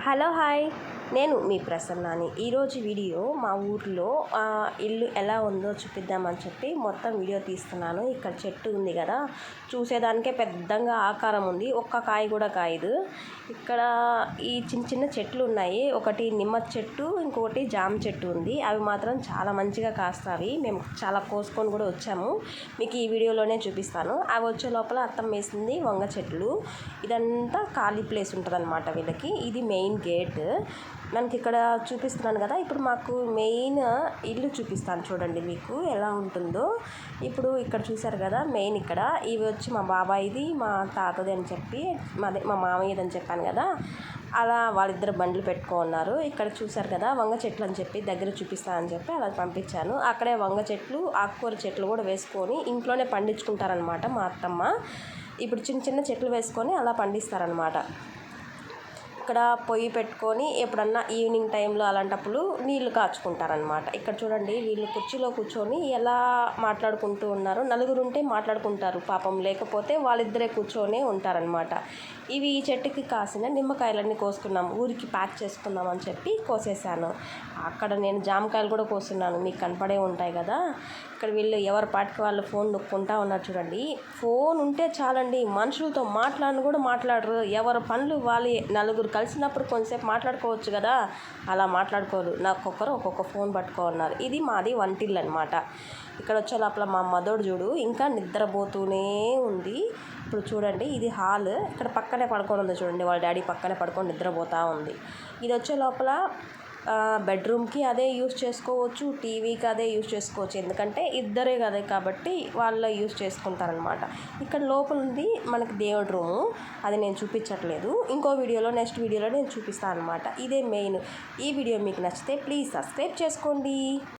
Hello hi, నేను మీ ప్రసన్నాని. ఈరోజు video మా ఊర్లో ఇల్లు ఎలా ఉందో చూపిద్దామని చెప్పి మొత్తం వీడియో తీస్తున్నాను. ఇక్కడ చెట్టు ఉంది కదా, చూసేదానికే పెద్దగా ఆకారం ఉంది, ఒక్క కాయ కూడా కాయదు. ఇక్కడ ఈ చిన్న చిన్న చెట్లు ఉన్నాయి, ఒకటి నిమ్మ చెట్టు, ఇంకొకటి జామ చెట్టు ఉంది. అవి మాత్రం చాలా మంచిగా కాస్తాయి. మేము చాలా కోసుకొని కూడా వచ్చాము, మీకు ఈ వీడియోలోనే చూపిస్తాను. అవి వచ్చే లోపల అత్తం వేసింది వంగ చెట్లు. ఇదంతా ఖాళీ ప్లేస్ ఉంటుంది అన్నమాట వీళ్ళకి. ఇది మెయిన్ గేట్ మనకి ఇక్కడ చూపిస్తున్నాను కదా. ఇప్పుడు మాకు మెయిన్ ఇల్లు చూపిస్తాను చూడండి మీకు ఎలా ఉంటుందో. ఇప్పుడు ఇక్కడ చూసారు కదా, మెయిన్ ఇక్కడ ఇవి వచ్చి మా బాబాయిది, మా తాతది అని చెప్పి, మా మామయ్యది అని చెప్పాను కదా. అలా వాళ్ళిద్దరు బండ్లు పెట్టుకున్నారు. ఇక్కడ చూసారు కదా వంగ చెట్లు అని చెప్పి దగ్గర చూపిస్తానని చెప్పి అలా పంపించాను. అక్కడే వంగ చెట్లు, ఆకుకూర చెట్లు కూడా వేసుకొని ఇంట్లోనే పండించుకుంటారనమాట మా అత్తమ్మ. ఇప్పుడు చిన్న చిన్న చెట్లు వేసుకొని అలా పండిస్తారనమాట. ఇక్కడ పొయ్యి పెట్టుకొని ఎప్పుడన్నా ఈవినింగ్ టైంలో అలాంటప్పుడు నీళ్లు కాచుకుంటారనమాట. ఇక్కడ చూడండి, వీళ్ళు కుర్చీలో కూర్చొని ఎలా మాట్లాడుకుంటూ ఉన్నారు. నలుగురు ఉంటే మాట్లాడుకుంటారు పాపం, లేకపోతే వాళ్ళిద్దరే కూర్చొని ఉంటారనమాట. ఇవి ఈ చెట్టుకి కాసిన నిమ్మకాయలన్నీ కోసుకున్నాం, ఊరికి ప్యాక్ చేసుకుందాం అని చెప్పి కోసేసాను. అక్కడ నేను జామకాయలు కూడా కోస్తున్నాను, మీకు కనపడే ఉంటాయి కదా. ఇక్కడ వీళ్ళు ఎవరి పాటికి వాళ్ళు ఫోన్ నొక్కుంటా ఉన్నారు చూడండి. ఫోన్ ఉంటే చాలండి, మనుషులతో మాట్లాడను కూడా మాట్లాడరు. ఎవరి పనులు వాళ్ళు, నలుగురు కలిసినప్పుడు కొంతసేపు మాట్లాడుకోవచ్చు కదా, అలా మాట్లాడుకోరు. ఒక్కొక్క ఫోన్ పట్టుకోన్నారు. ఇది మాది వంటిల్లు అనమాట. ఇక్కడ వచ్చే లోపల మా మదోడు చూడు ఇంకా నిద్రపోతూనే ఉంది. ఇప్పుడు చూడండి, ఇది హాల్. ఇక్కడ పక్కనే పడుకొని ఉంది చూడండి, వాళ్ళ డాడీ పక్కనే పడుకొని నిద్రపోతూ ఉంది. ఇది వచ్చే లోపల బెడ్రూమ్కి అదే యూస్ చేసుకోవచ్చు, టీవీకి అదే యూస్ చేసుకోవచ్చు, ఎందుకంటే ఇద్దరే కదా కాబట్టి వాళ్ళు యూస్ చేసుకుంటారనమాట. ఇక్కడ లోపల ఉంది మనకి దేవుడి రూము, అది నేను చూపించట్లేదు, ఇంకో వీడియోలో నెక్స్ట్ వీడియోలో నేను చూపిస్తాను అనమాట. ఇదే మెయిన్. ఈ వీడియో మీకు నచ్చితే ప్లీజ్ సబ్స్క్రైబ్ చేసుకోండి.